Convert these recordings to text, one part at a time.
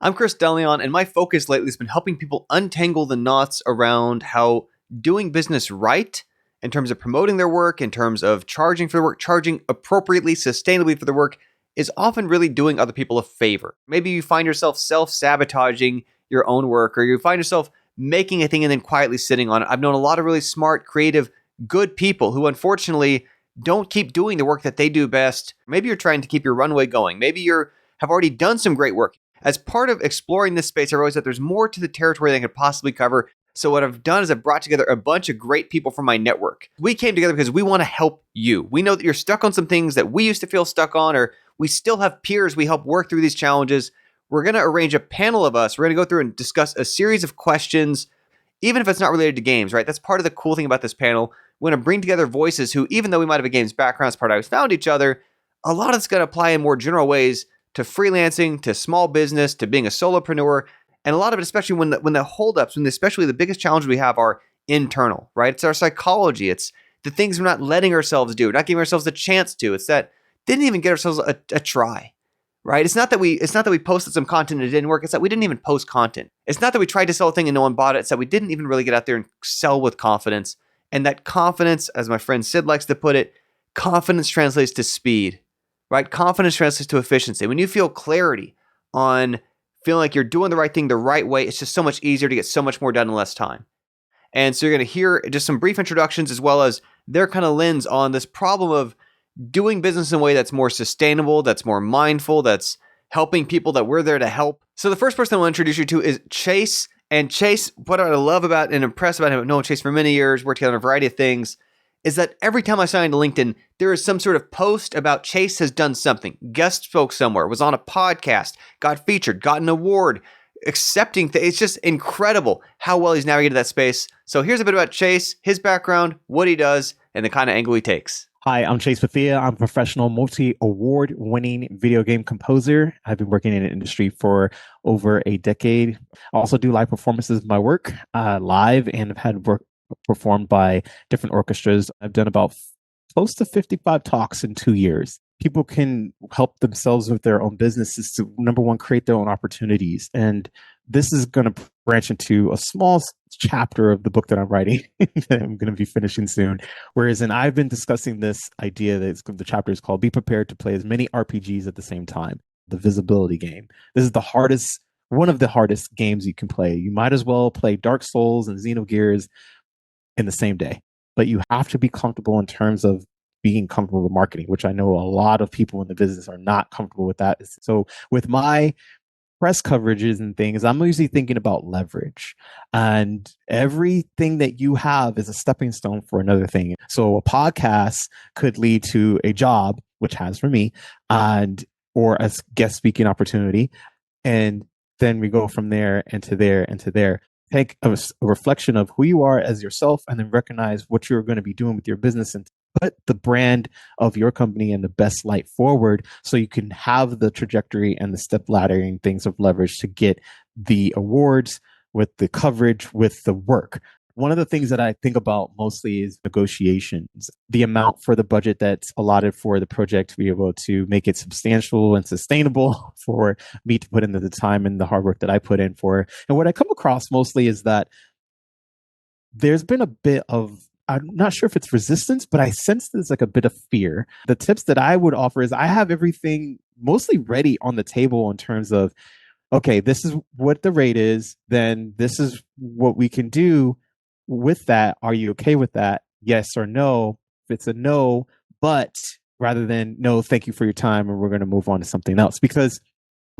I'm Chris Delion, and my focus lately has been helping people untangle the knots around how doing business right, in terms of promoting their work, in terms of charging for the work, charging appropriately, sustainably for the work, is often really doing other people a favor. Maybe you find yourself self-sabotaging your own work, or you find yourself making a thing and then quietly sitting on it. I've known a lot of really smart, creative, good people who unfortunately don't keep doing the work that they do best. Maybe you're trying to keep your runway going. Maybe you have already done some great work. As part of exploring this space, I realized that there's more to the territory than I could possibly cover. So what I've done is I've brought together a bunch of great people from my network. We came together because we want to help you. We know that you're stuck on some things that we used to feel stuck on, or we still have peers we help work through these challenges. We're going to arrange a panel of us. We're going to go through and discuss a series of questions, even if it's not related to games, right? That's part of the cool thing about this panel. We're going to bring together voices who, even though we might have a games background as part of how we found each other, a lot of it's going to apply in more general ways to freelancing, to small business, to being a solopreneur. And a lot of it, especially when the holdups, especially the biggest challenges we have are internal, right? It's our psychology. It's the things we're not letting ourselves do, not giving ourselves a chance to. It's that didn't even get ourselves a try, right? It's not that we posted some content and it didn't work. It's that we didn't even post content. It's not that we tried to sell a thing and no one bought it. It's that we didn't even really get out there and sell with confidence. And that confidence, as my friend Sid likes to put it, confidence translates to speed, right? Confidence translates to efficiency. When you feel clarity on feeling like you're doing the right thing the right way, it's just so much easier to get so much more done in less time. And so you're going to hear just some brief introductions as well as their kind of lens on this problem of doing business in a way that's more sustainable, that's more mindful, that's helping people that we're there to help. So the first person I want to introduce you to is Chase. And Chase, what I love about and impressed about him, I've known Chase for many years, worked together on a variety of things, is that every time I sign into LinkedIn, there is some sort of post about Chase has done something, guest spoke somewhere, was on a podcast, got featured, got an award, accepting it's just incredible how well he's navigated that space. So here's a bit about Chase, his background, what he does, and the kind of angle he takes. Hi, I'm Chase Paia. I'm a professional multi-award winning video game composer. I've been working in the industry for over a decade. I also do live performances of my work live, and have had work performed by different orchestras. I've done about close to 55 talks in 2 years. People can help themselves with their own businesses to, number one, create their own opportunities. And this is going to branch into a small chapter of the book that I'm writing that I'm going to be finishing soon. Whereas, and I've been discussing this idea that the chapter is called Be Prepared to Play as Many RPGs at the Same Time, the visibility game. This is one of the hardest games you can play. You might as well play Dark Souls and Xenogears in the same day. But you have to be comfortable in terms of being comfortable with marketing, which I know a lot of people in the business are not comfortable with that. So with my press coverages and things, I'm usually thinking about leverage, and everything that you have is a stepping stone for another thing. So a podcast could lead to a job, which has for me, or a guest speaking opportunity. And then we go from there and to there and to there. Take a reflection of who you are as yourself, and then recognize what you're going to be doing with your business and put the brand of your company in the best light forward so you can have the trajectory and the step laddering things of leverage to get the awards with the coverage, with the work. One of the things that I think about mostly is negotiations, the amount for the budget that's allotted for the project to be able to make it substantial and sustainable for me to put into the time and the hard work that I put in for. And what I come across mostly is that there's been a bit of, I'm not sure if it's resistance, but I sense there's like a bit of fear. The tips that I would offer is I have everything mostly ready on the table in terms of, okay, this is what the rate is, then this is what we can do with that. Are you okay with that? Yes or no? If it's a no, but rather than no, thank you for your time, and we're going to move on to something else. Because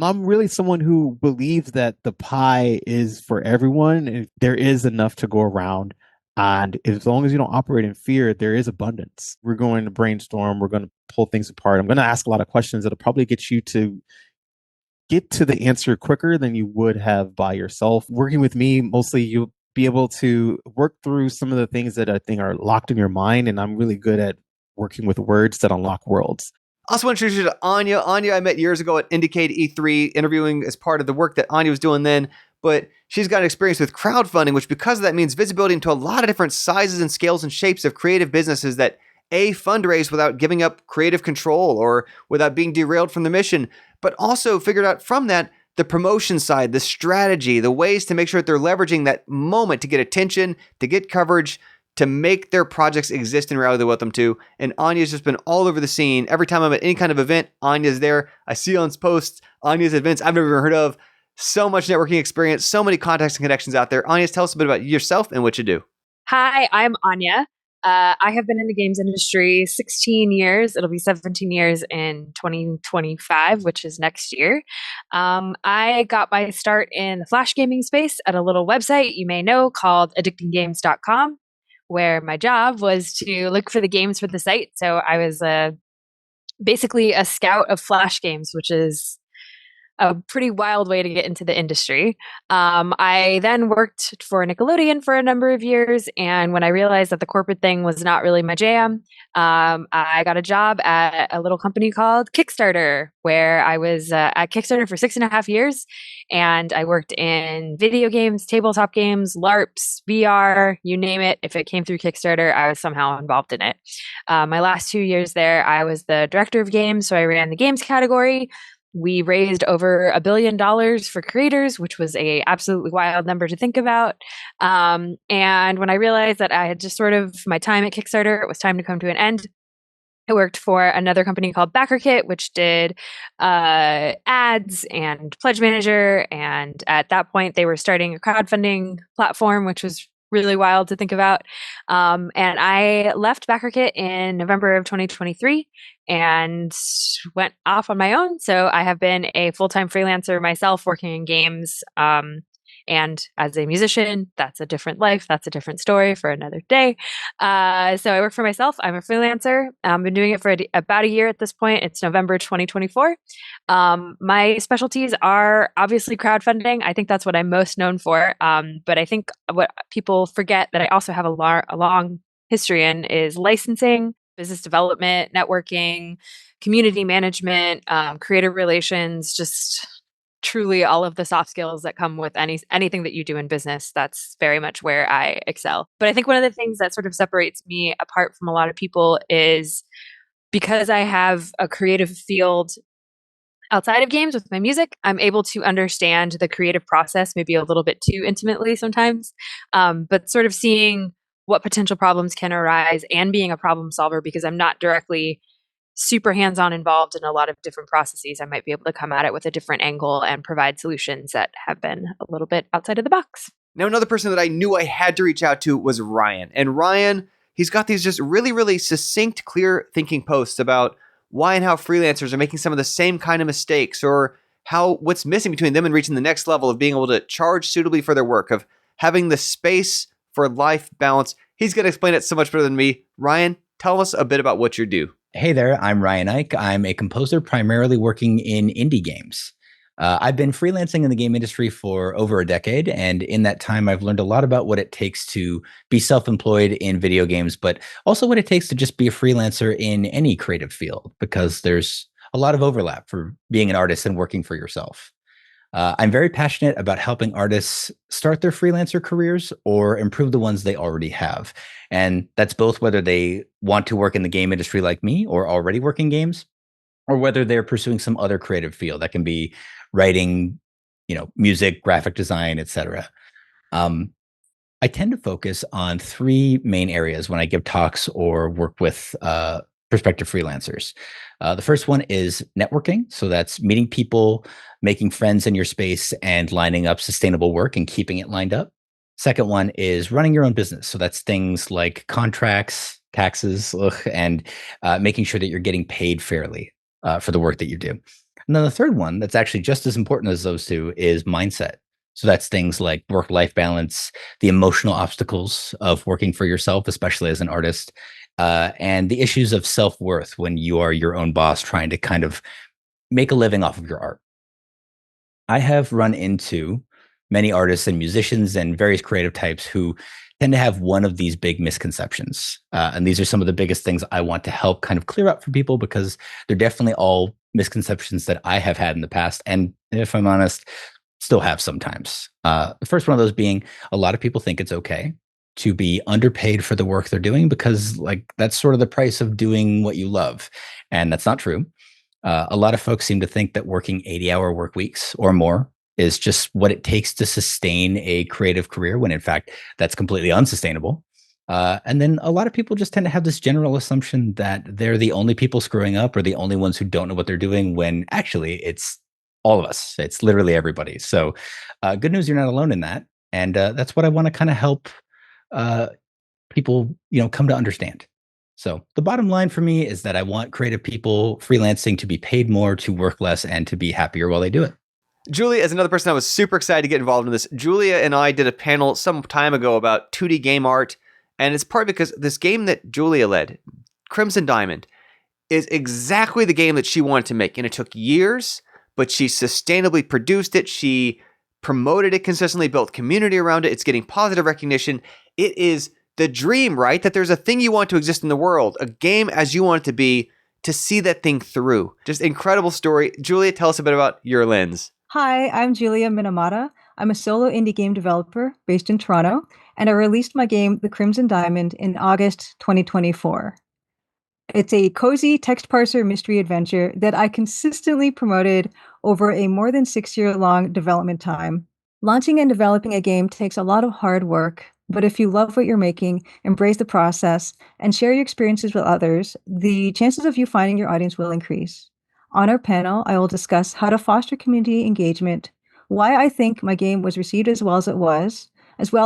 I'm really someone who believes that the pie is for everyone, and there is enough to go around. And as long as you don't operate in fear, there is abundance. We're going to brainstorm. We're going to pull things apart. I'm going to ask a lot of questions that'll probably get you to get to the answer quicker than you would have by yourself. Working with me, mostly you'll be able to work through some of the things that I think are locked in your mind. And I'm really good at working with words that unlock worlds. Also want to introduce you to Anya. Anya I met years ago at Indicate E3, interviewing as part of the work that Anya was doing then. But she's got experience with crowdfunding, which because of that means visibility into a lot of different sizes and scales and shapes of creative businesses that fundraise without giving up creative control or without being derailed from the mission, but also figured out from that the promotion side, the strategy, the ways to make sure that they're leveraging that moment to get attention, to get coverage, to make their projects exist in reality they want them to. And Anya's just been all over the scene. Every time I'm at any kind of event, Anya's there. I see on posts, Anya's events I've never even heard of. So much networking experience, so many contacts and connections out there. Anya, tell us a bit about yourself and what you do. Hi, I'm Anya. I have been in the games industry 16 years. It'll be 17 years in 2025, which is next year. I got my start in the Flash gaming space at a little website you may know called addictinggames.com, where my job was to look for the games for the site. So I was basically a scout of Flash games, which is a pretty wild way to get into the industry. I then worked for Nickelodeon for a number of years, and when I realized that the corporate thing was not really my jam, I got a job at a little company called Kickstarter, where I was at Kickstarter for 6.5 years, and I worked in video games, tabletop games, LARPs, VR, you name it. If it came through Kickstarter, I was somehow involved in it. My last 2 years there, I was the director of games, so I ran the games category. We raised over $1 billion for creators, which was a absolutely wild number to think about. And when I realized that I had just sort of my time at Kickstarter, it was time to come to an end. I worked for another company called BackerKit, which did ads and Pledge Manager. And at that point, they were starting a crowdfunding platform, which was really wild to think about. And I left BackerKit in November of 2023 and went off on my own. So I have been a full-time freelancer myself working in games. And as a musician, that's a different life. That's a different story for another day. So I work for myself. I'm a freelancer. I've been doing it for about a year at this point. It's November 2024. My specialties are obviously crowdfunding. I think that's what I'm most known for. But I think what people forget that I also have a long history in is licensing, business development, networking, community management, creative relations, just truly all of the soft skills that come with anything that you do in business. That's very much where I excel. But I think one of the things that sort of separates me apart from a lot of people is because I have a creative field outside of games with my music, I'm able to understand the creative process maybe a little bit too intimately sometimes. But sort of seeing what potential problems can arise and being a problem solver, because I'm not directly super hands-on involved in a lot of different processes, I might be able to come at it with a different angle and provide solutions that have been a little bit outside of the box. Now, another person that I knew I had to reach out to was Ryan. And Ryan, he's got these just really, really succinct, clear thinking posts about why and how freelancers are making some of the same kind of mistakes, or how what's missing between them and reaching the next level of being able to charge suitably for their work, of having the space for life balance. He's going to explain it so much better than me. Ryan, tell us a bit about what you do. Hey there, I'm Ryan Ike. I'm a composer primarily working in indie games. I've been freelancing in the game industry for over a decade, and in that time, I've learned a lot about what it takes to be self-employed in video games, but also what it takes to just be a freelancer in any creative field, because there's a lot of overlap for being an artist and working for yourself. I'm very passionate about helping artists start their freelancer careers or improve the ones they already have. And that's both whether they want to work in the game industry like me or already work in games, or whether they're pursuing some other creative field that can be writing, music, graphic design, etc. I tend to focus on three main areas when I give talks or work with prospective freelancers. The first one is networking. So that's meeting people, making friends in your space, and lining up sustainable work and keeping it lined up. Second one is running your own business. So that's things like contracts, taxes, and making sure that you're getting paid fairly for the work that you do. And then the third one that's actually just as important as those two is mindset. So that's things like work-life balance, the emotional obstacles of working for yourself, especially as an artist, and the issues of self-worth when you are your own boss trying to kind of make a living off of your art. I have run into many artists and musicians and various creative types who tend to have one of these big misconceptions. And these are some of the biggest things I want to help kind of clear up for people, because they're definitely all misconceptions that I have had in the past. And if I'm honest, still have sometimes. The first one of those being, a lot of people think it's okay to be underpaid for the work they're doing, because that's sort of the price of doing what you love. And that's not true. A lot of folks seem to think that working 80-hour work weeks or more is just what it takes to sustain a creative career, when in fact, that's completely unsustainable. And then a lot of people just tend to have this general assumption that they're the only people screwing up or the only ones who don't know what they're doing, when actually it's all of us. It's literally everybody. So good news, you're not alone in that. And that's what I want to kind of help uh, people, come to understand. So the bottom line for me is that I want creative people freelancing to be paid more, to work less, and to be happier while they do it. Julia is another person I was super excited to get involved in this. Julia and I did a panel some time ago about 2D game art, and it's partly because this game that Julia led, Crimson Diamond, is exactly the game that she wanted to make, and it took years, but she sustainably produced it. She promoted it consistently, built community around it. It's getting positive recognition. It is the dream, right? That there's a thing you want to exist in the world, a game as you want it to see that thing through. Just incredible story. Julia, tell us a bit about your lens. Hi, I'm Julia Minamata. I'm a solo indie game developer based in Toronto, and I released my game, The Crimson Diamond, in August 2024. It's a cozy text parser mystery adventure that I consistently promoted over a more than 6-year-long development time. Launching and developing a game takes a lot of hard work, but if you love what you're making, embrace the process, and share your experiences with others, the chances of you finding your audience will increase. On our panel, I will discuss how to foster community engagement, why I think my game was received as well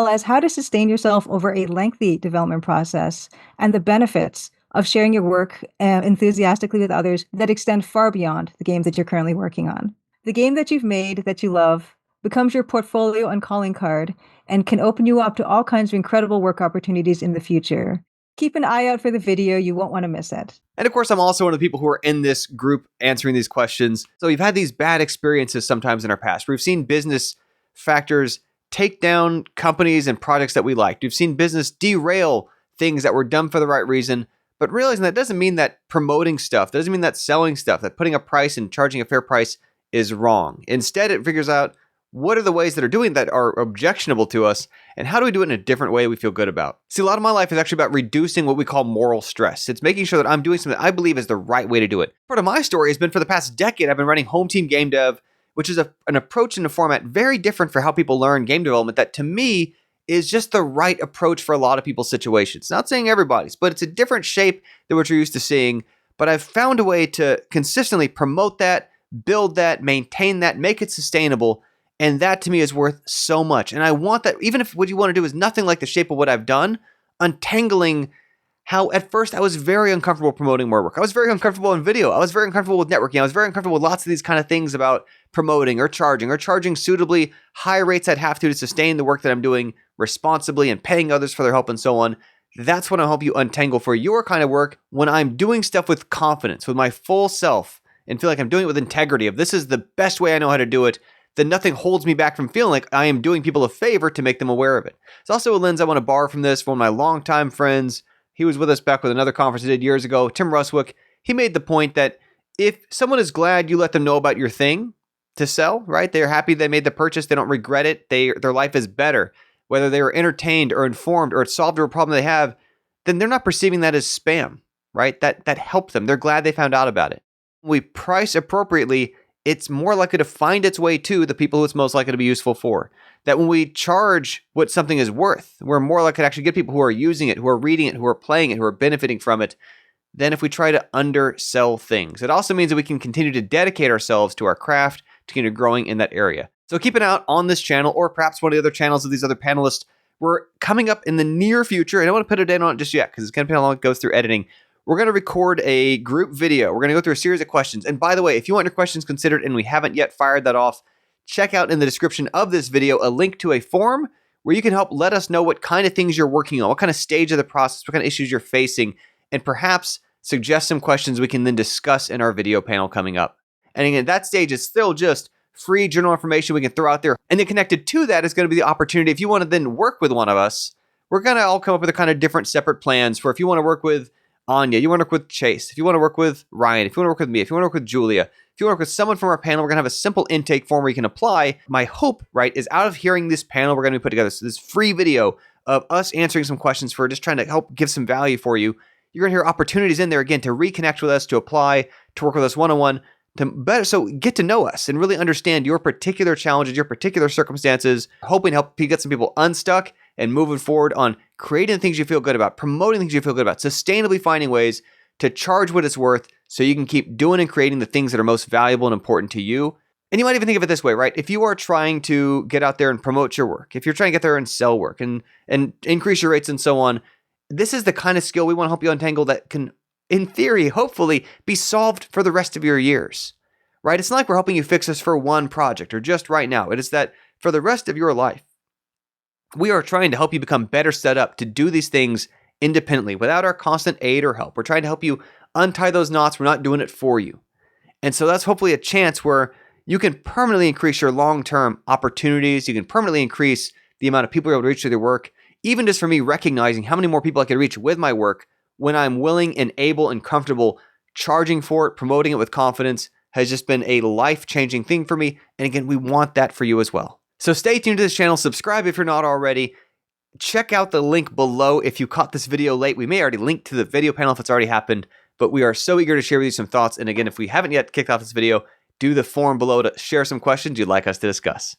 as how to sustain yourself over a lengthy development process, and the benefits of sharing your work enthusiastically with others that extend far beyond the game that you're currently working on. The game that you've made that you love becomes your portfolio and calling card and can open you up to all kinds of incredible work opportunities in the future. Keep an eye out for the video. You won't want to miss it. And of course, I'm also one of the people who are in this group answering these questions. So we've had these bad experiences sometimes in our past. We've seen business factors take down companies and projects that we liked. We've seen business derail things that were done for the right reason. But realizing that doesn't mean that promoting stuff, doesn't mean that selling stuff, that putting a price and charging a fair price is wrong. Instead, it figures out what are the ways that are doing that are objectionable to us, and how do we do it in a different way we feel good about? See, a lot of my life is actually about reducing what we call moral stress. It's making sure that I'm doing something I believe is the right way to do it. Part of my story has been for the past decade, I've been running home team game dev, which is an approach and a format very different for how people learn game development that to me is just the right approach for a lot of people's situations. Not saying everybody's, but it's a different shape than what you're used to seeing. But I've found a way to consistently promote that, build that, maintain that, make it sustainable. And that to me is worth so much. And I want that, even if what you want to do is nothing like the shape of what I've done, untangling how at first I was very uncomfortable promoting more work. I was very uncomfortable in video. I was very uncomfortable with networking. I was very uncomfortable with lots of these kind of things about promoting or charging suitably high rates I'd have to sustain the work that I'm doing responsibly and paying others for their help and so on. That's what I'll help you untangle for your kind of work when I'm doing stuff with confidence, with my full self, and feel like I'm doing it with integrity of this is the best way I know how to do it. Then nothing holds me back from feeling like I am doing people a favor to make them aware of it. It's also a lens I want to borrow from this from one of my longtime friends. He was with us back with another conference I did years ago, Tim Ruswick. He made the point that if someone is glad you let them know about your thing to sell, right? They're happy they made the purchase. They don't regret it. Their life is better. Whether they were entertained or informed or it solved a problem they have, then they're not perceiving that as spam, right? That helped them. They're glad they found out about it. When we price appropriately, it's more likely to find its way to the people who it's most likely to be useful for. That when we charge what something is worth, we're more likely to actually get people who are using it, who are reading it, who are playing it, who are benefiting from it, than if we try to undersell things. It also means that we can continue to dedicate ourselves to our craft, to continue growing in that area. So keep an eye out on this channel, or perhaps one of the other channels of these other panelists. We're coming up in the near future. I don't want to put a date on it just yet, because it's going to depend on how long it goes through editing. We're going to record a group video. We're going to go through a series of questions. And by the way, if you want your questions considered and we haven't yet fired that off, check out in the description of this video a link to a forum where you can help let us know what kind of things you're working on, what kind of stage of the process, what kind of issues you're facing, and perhaps suggest some questions we can then discuss in our video panel coming up. And again, that stage is still just free general information we can throw out there. And then connected to that is going to be the opportunity if you want to then work with one of us. We're going to all come up with a kind of different separate plans for if you want to work with Anya, you want to work with Chase, if you want to work with Ryan, if you want to work with me, if you want to work with Julia, if you want to work with someone from our panel, we're going to have a simple intake form where you can apply. My hope, right, is out of hearing this panel, we're going to put together this free video of us answering some questions for just trying to help give some value for you. You're going to hear opportunities in there, again, to reconnect with us, to apply, to work with us one-on-one, to better, so get to know us and really understand your particular challenges, your particular circumstances, hoping to help get some people unstuck and moving forward on creating things you feel good about, promoting things you feel good about, sustainably finding ways to charge what it's worth so you can keep doing and creating the things that are most valuable and important to you. And you might even think of it this way, right? If you are trying to get out there and promote your work, if you're trying to get there and sell work and increase your rates and so on, this is the kind of skill we want to help you untangle that can, in theory, hopefully be solved for the rest of your years, right? It's not like we're helping you fix this for one project or just right now. It is that for the rest of your life, we are trying to help you become better set up to do these things independently without our constant aid or help. We're trying to help you untie those knots. We're not doing it for you. And so that's hopefully a chance where you can permanently increase your long-term opportunities. You can permanently increase the amount of people you're able to reach with your work. Even just for me recognizing how many more people I can reach with my work when I'm willing and able and comfortable charging for it, promoting it with confidence has just been a life-changing thing for me. And again, we want that for you as well. So stay tuned to this channel. Subscribe if you're not already. Check out the link below if you caught this video late. We may already link to the video panel if it's already happened, but we are so eager to share with you some thoughts. And again, if we haven't yet kicked off this video, do the form below to share some questions you'd like us to discuss.